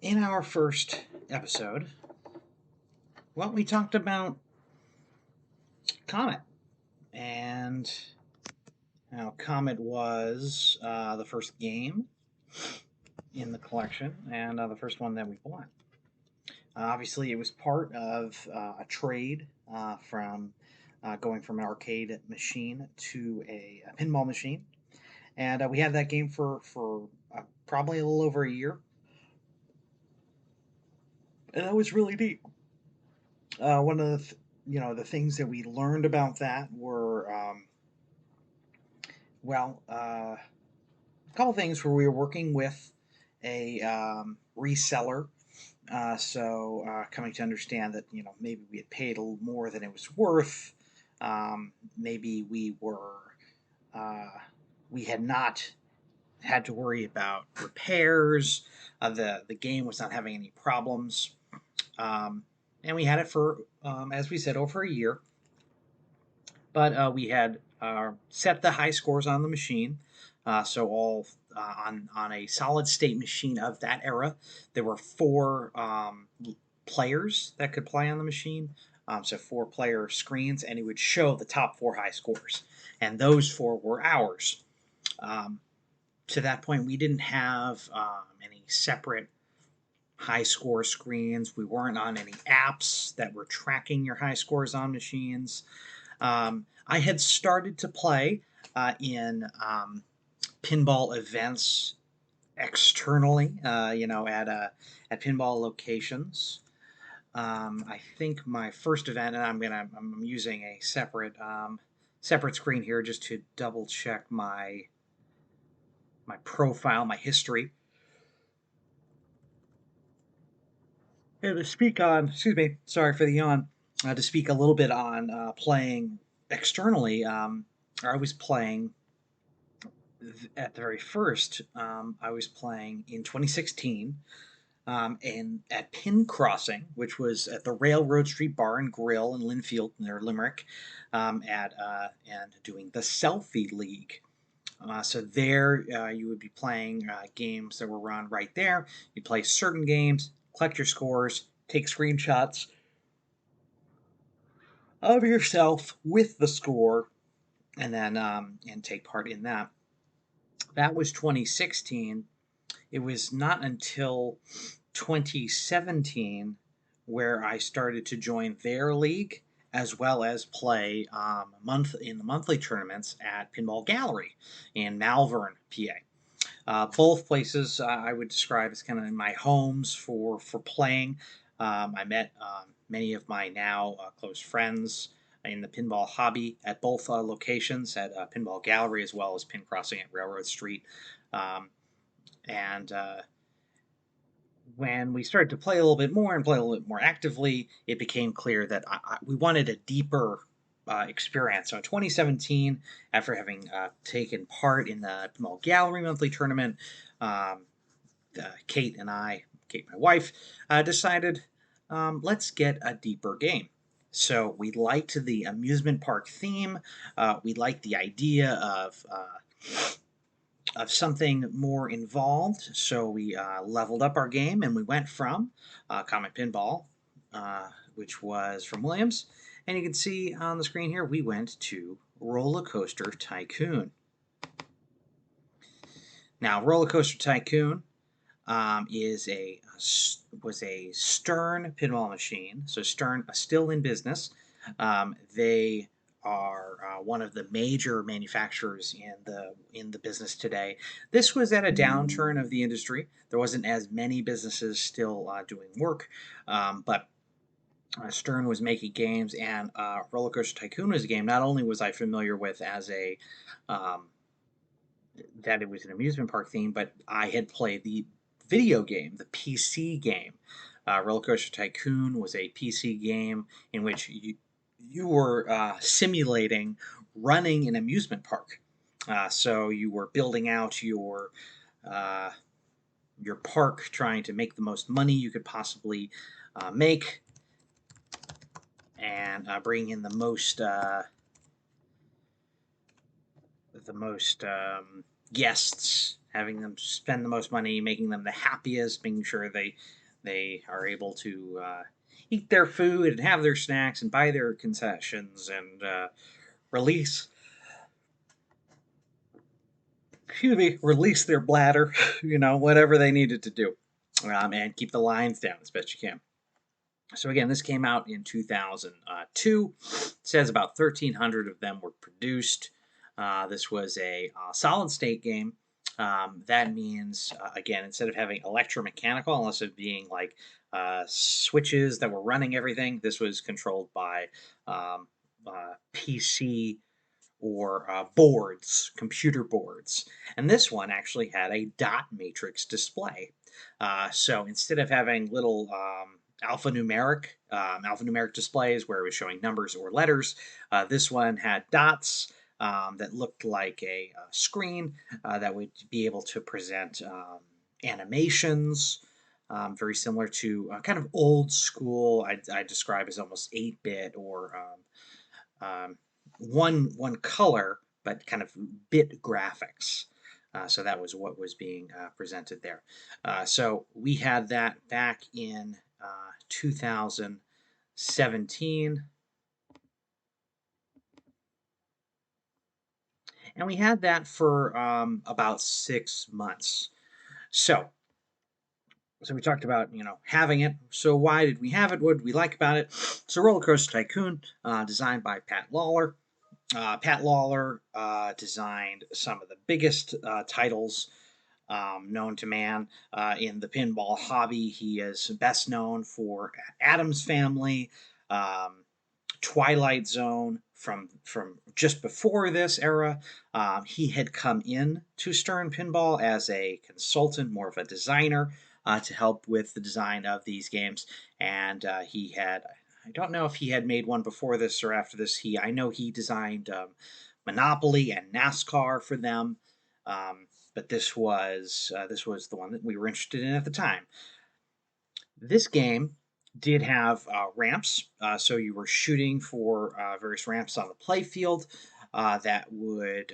In our first episode, well, we talked about Comet, and how Comet was the first game in the collection, and the first one that we bought. Obviously, it was part of a trade from going from an arcade machine to a pinball machine, and we had that game for probably a little over a year, and that was really neat. One of the things that we learned about that were a couple things where we were working with a reseller. Coming to understand that maybe we had paid a little more than it was worth. Maybe uh, we had not had to worry about repairs. The game was not having any problems, and we had it for as we said over a year. But we had set the high scores on the machine. So all on a solid state machine of that era, there were four players that could play on the machine. So four-player screens, and it would show the top four high scores, and those four were ours. Um, to that point, we didn't have any separate high score screens. We weren't on any apps that were tracking your high scores on machines. I had started to play in pinball events externally, at pinball locations. I think my first event, and I'm using a separate screen here just to double check my profile, my history. And to speak on, excuse me, sorry for the yawn. To speak a little bit on playing externally, I was playing at the very first. I was playing in 2016 at Pin Crossing, which was at the Railroad Street Bar and Grill in Linfield near Limerick, and doing the Selfie League. So there, you would be playing games that were run right there. You'd play certain games, collect your scores, take screenshots of yourself with the score, and then and take part in that. That was 2016. It was not until 2017 where I started to join their league as well as play in the monthly tournaments at Pinball Gallery in Malvern, PA. Both places I would describe as kind of my homes for playing. I met many of my now close friends in the pinball hobby at both locations, at Pinball Gallery as well as Pin Crossing at Railroad Street. Um, and When we started to play a little bit more and play a little bit more actively, it became clear that we wanted a deeper experience. So in 2017, after having taken part in the Pinball Gallery monthly tournament, um, Kate, my wife, decided let's get a deeper game. So we liked the amusement park theme. We liked the idea of something more involved. So we leveled up our game, and we went from Comet Pinball, which was from Williams. And you can see on the screen here, we went to Roller Coaster Tycoon. Now, Roller Coaster Tycoon was a Stern pinball machine. So Stern still in business. They are one of the major manufacturers in the business today. This was at a downturn of the industry. There wasn't as many businesses still doing work, but Stern was making games, and Roller Coaster Tycoon was a game not only was I familiar with as um, that it was an amusement park theme, but I had played the video game, the PC game. Roller Coaster Tycoon was a PC game in which you were simulating running an amusement park. So you were building out uh, your park, trying to make the most money you could possibly make, and bring in the most guests, having them spend the most money, making them the happiest, making sure they are able to eat their food and have their snacks and buy their concessions and release release their bladder, whatever they needed to do, and keep the lines down as best you can. So again, this came out in 2002. It says about 1,300 of them were produced. This was a solid state game. That means, again, instead of having electromechanical, unless it being like switches that were running everything, this was controlled by PC or boards, computer boards. And this one actually had a dot matrix display. So instead of having little alphanumeric displays where it was showing numbers or letters, this one had dots that looked like a screen that would be able to present animations. Very similar to kind of old school, I describe as almost 8-bit or one color, but kind of bit graphics. So that was what was being presented there. So we had that back in 2017. And we had that for about 6 months. So we talked about, having it. So why did we have it? What did we like about it? So Roller Coaster Tycoon, designed by Pat Lawler. Pat Lawler designed some of the biggest titles known to man in the pinball hobby. He is best known for Addams Family, Twilight Zone from just before this era. He had come in to Stern Pinball as a consultant, more of a designer, to help with the design of these games. And he had, I don't know if he had made one before this or after this. I know he designed Monopoly and NASCAR for them. But this was the one that we were interested in at the time. This game did have ramps, so you were shooting for various ramps on the playfield that would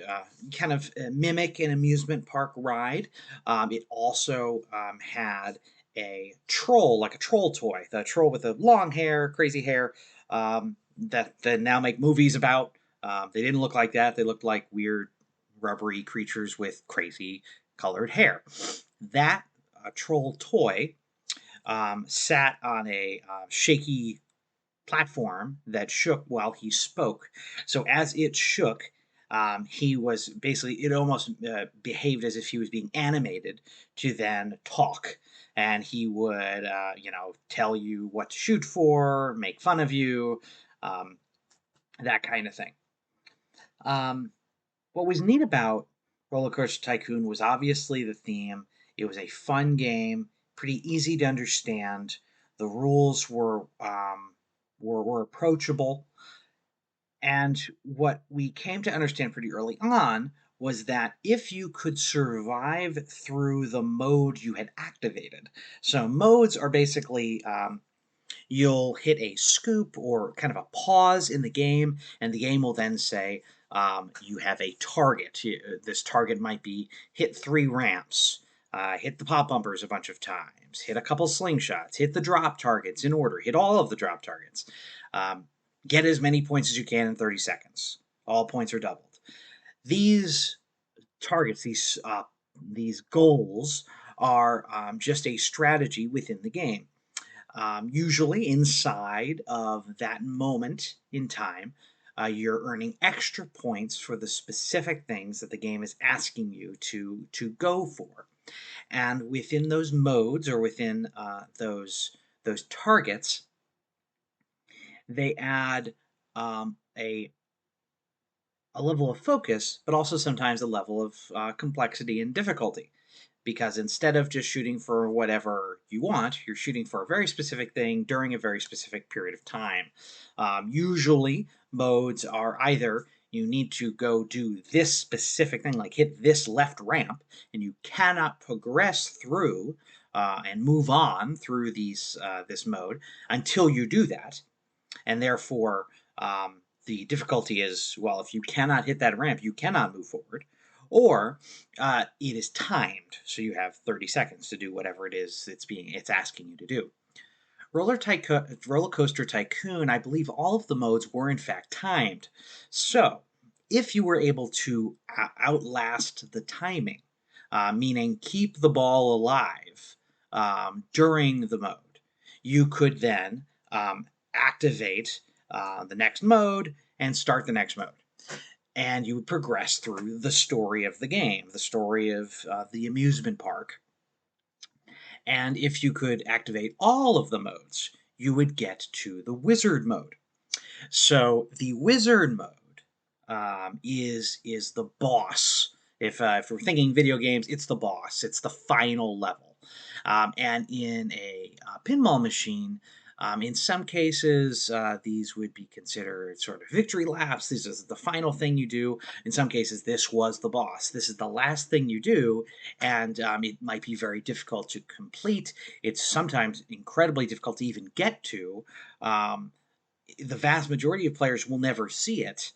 kind of mimic an amusement park ride. It also had a troll, like a troll toy, the troll with the long hair, crazy hair, that they now make movies about. They didn't look like that. They looked like weird, rubbery creatures with crazy colored hair. That troll toy sat on a shaky platform that shook while he spoke. So as it shook, he was basically, it almost behaved as if he was being animated to then talk. And he would, tell you what to shoot for, make fun of you, that kind of thing. What was neat about Roller Coaster Tycoon was obviously the theme. It was a fun game, pretty easy to understand. The rules were approachable, and what we came to understand pretty early on was that if you could survive through the mode you had activated. So modes are basically you'll hit a scoop or kind of a pause in the game, and the game will then say you have a target. This target might be hit 3 ramps, hit the pop bumpers a bunch of times, hit a couple slingshots, hit the drop targets in order, hit all of the drop targets. Get as many points as you can in 30 seconds. All points are doubled. These targets, these goals, are just a strategy within the game. Usually inside of that moment in time, you're earning extra points for the specific things that the game is asking you to go for. And within those modes or within those targets, they add a level of focus, but also sometimes a level of complexity and difficulty. Because instead of just shooting for whatever you want, you're shooting for a very specific thing during a very specific period of time. Usually, modes are either you need to go do this specific thing, like hit this left ramp, and you cannot progress through and move on through this mode until you do that. And therefore, the difficulty is, well, if you cannot hit that ramp, you cannot move forward. or it is timed, so you have 30 seconds to do whatever it is it's asking you to do. Roller Coaster Tycoon, I believe all of the modes were in fact timed. So, if you were able to outlast the timing, meaning keep the ball alive during the mode, you could then activate the next mode and start the next mode. And you would progress through the story of the game, the story of the amusement park. And if you could activate all of the modes, you would get to the wizard mode. So the wizard mode is the boss. If we're thinking video games, it's the boss. It's the final level. And in a pinball machine, in some cases, these would be considered sort of victory laps. This is the final thing you do. In some cases, this was the boss. This is the last thing you do, and it might be very difficult to complete. It's sometimes incredibly difficult to even get to. The vast majority of players will never see it.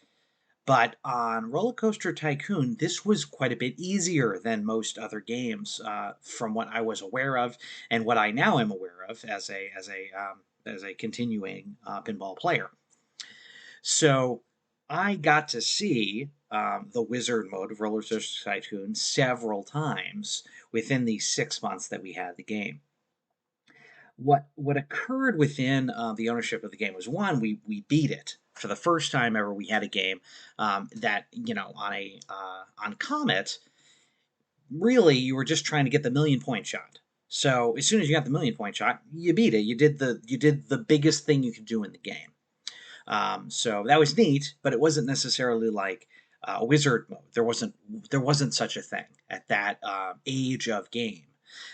But on Roller Coaster Tycoon, this was quite a bit easier than most other games, from what I was aware of, and what I now am aware of as a continuing pinball player. So I got to see the wizard mode of Roller Coaster Tycoon several times within the 6 months that we had the game. What occurred within the ownership of the game was, one, we beat it for the first time ever. We had a game that, on Comet, really you were just trying to get the million-point shot. So as soon as you got the million-point shot, you beat it. You did the biggest thing you could do in the game. So that was neat, but it wasn't necessarily like a wizard mode. There wasn't such a thing at that age of game.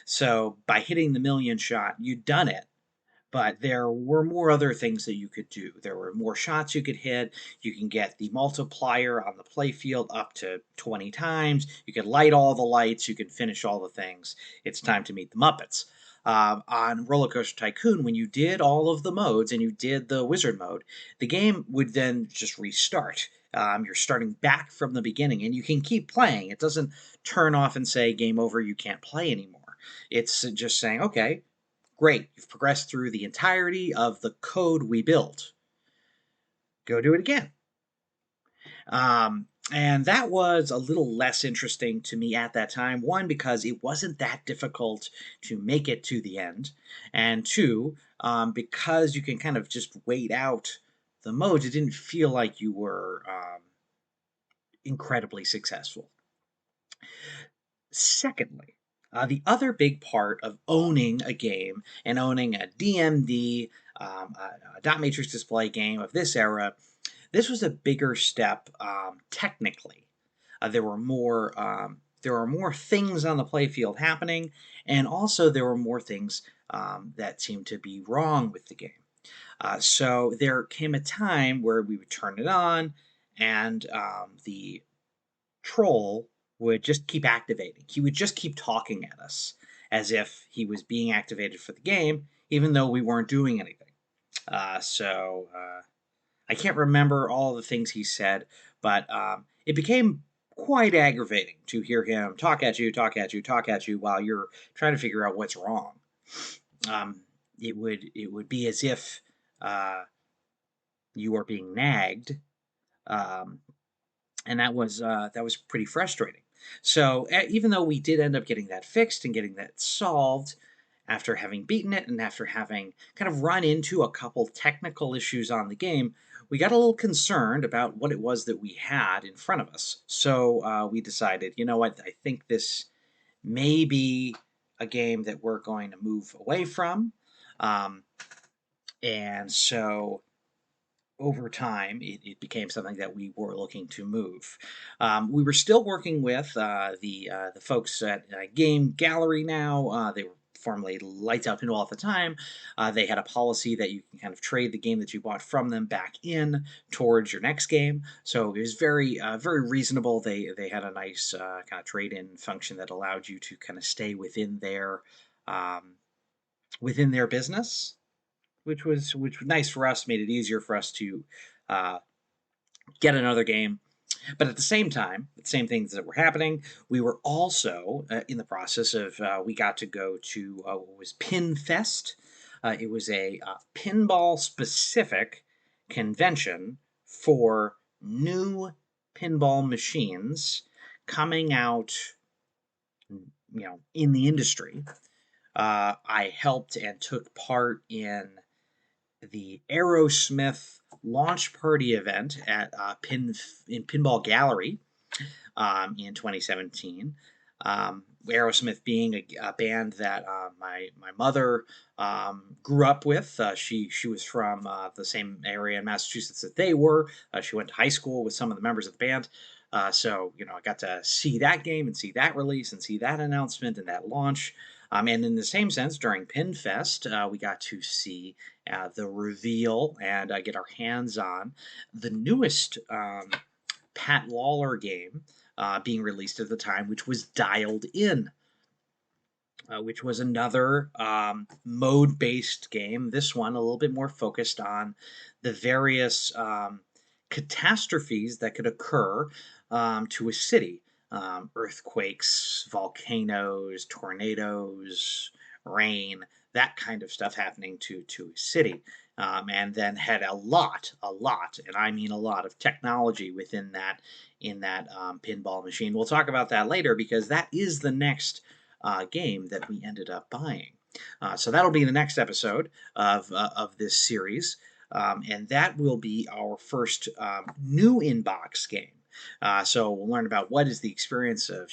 So by hitting the million shot, you'd done it. But there were more other things that you could do. There were more shots you could hit. You can get the multiplier on the playfield up to 20 times. You can light all the lights. You can finish all the things. It's time to meet the Muppets. On Roller Coaster Tycoon, when you did all of the modes and you did the wizard mode, the game would then just restart. You're starting back from the beginning, and you can keep playing. It doesn't turn off and say, game over, you can't play anymore. It's just saying, okay, great, you've progressed through the entirety of the code we built. Go do it again. And that was a little less interesting to me at that time. One, because it wasn't that difficult to make it to the end. And two, because you can kind of just wait out the modes, it didn't feel like you were incredibly successful. Secondly, the other big part of owning a game and owning a DMD, a dot matrix display game of this era, this was a bigger step technically. There were more things on the playfield happening, and also there were more things that seemed to be wrong with the game. So there came a time where we would turn it on, and the troll would just keep activating. He would just keep talking at us as if he was being activated for the game, even though we weren't doing anything. So I can't remember all the things he said, but it became quite aggravating to hear him talk at you, talk at you, talk at you while you're trying to figure out what's wrong. It would be as if you are being nagged, um, and that was pretty frustrating. So even though we did end up getting that fixed and getting that solved after having beaten it and after having kind of run into a couple technical issues on the game, we got a little concerned about what it was that we had in front of us. So we decided, you know what, I think this may be a game that we're going to move away from. Um, and so over time, it became something that we were looking to move. We were still working with the folks at Game Gallery now. They were formerly Lights Out Pinball at the time. They had a policy that you can kind of trade the game that you bought from them back in towards your next game. So it was very reasonable. They had a nice kind of trade-in function that allowed you to kind of stay um, within their business, which was nice for us, made it easier for us to uh, get another game But at the same time, the same things that were happening, we were also in the process of, we got to go to what was Pin Fest. It was a pinball specific convention for new pinball machines coming out, in the industry. I helped and took part in the Aerosmith launch party event at in Pinball Gallery in 2017. Aerosmith being a band that my mother grew up with. She was from the same area in Massachusetts that they were. She went to high school with some of the members of the band. So I got to see that game and see that release and see that announcement and that launch. And in the same sense, during PinFest, we got to see the reveal and get our hands on the newest Pat Lawler game being released at the time, which was Dialed In, which was another mode based game. This one a little bit more focused on the various catastrophes that could occur to a city. Earthquakes, volcanoes, tornadoes, rain, that kind of stuff happening to a city. And then had a lot, and I mean a lot of technology within that in that pinball machine. We'll talk about that later because that is the next game that we ended up buying. So that'll be the next episode of this series, and that will be our first new inbox game. So we'll learn about what is the experience of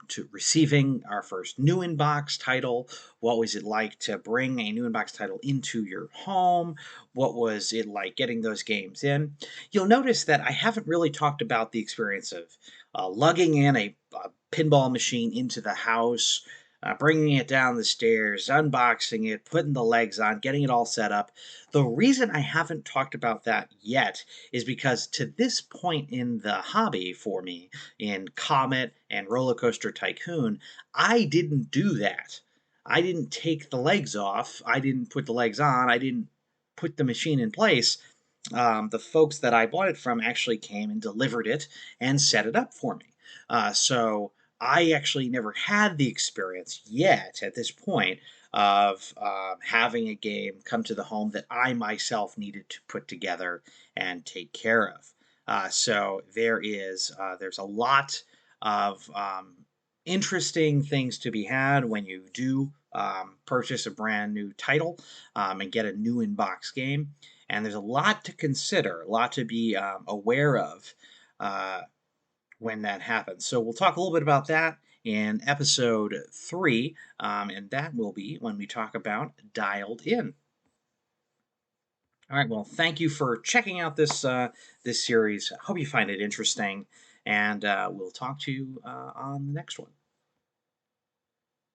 to receiving our first new inbox title. What was it like to bring a new inbox title into your home? What was it like getting those games in? You'll notice that I haven't really talked about the experience of lugging in a pinball machine into the house, bringing it down the stairs, unboxing it, putting the legs on, getting it all set up. The reason I haven't talked about that yet is because to this point in the hobby for me, in Comet and Roller Coaster Tycoon, I didn't do that. I didn't take the legs off. I didn't put the legs on. I didn't put the machine in place. The folks that I bought it from actually came and delivered it and set it up for me. So I actually never had the experience yet at this point of having a game come to the home that I myself needed to put together and take care of. So there's a lot of interesting things to be had when you do purchase a brand new title and get a new inbox game. And there's a lot to consider, a lot to be aware of uh, when that happens. So we'll talk a little bit about that in episode 3, and that will be when we talk about Dialed In. All right. Well, thank you for checking out this series. I hope you find it interesting, and we'll talk to you on the next one.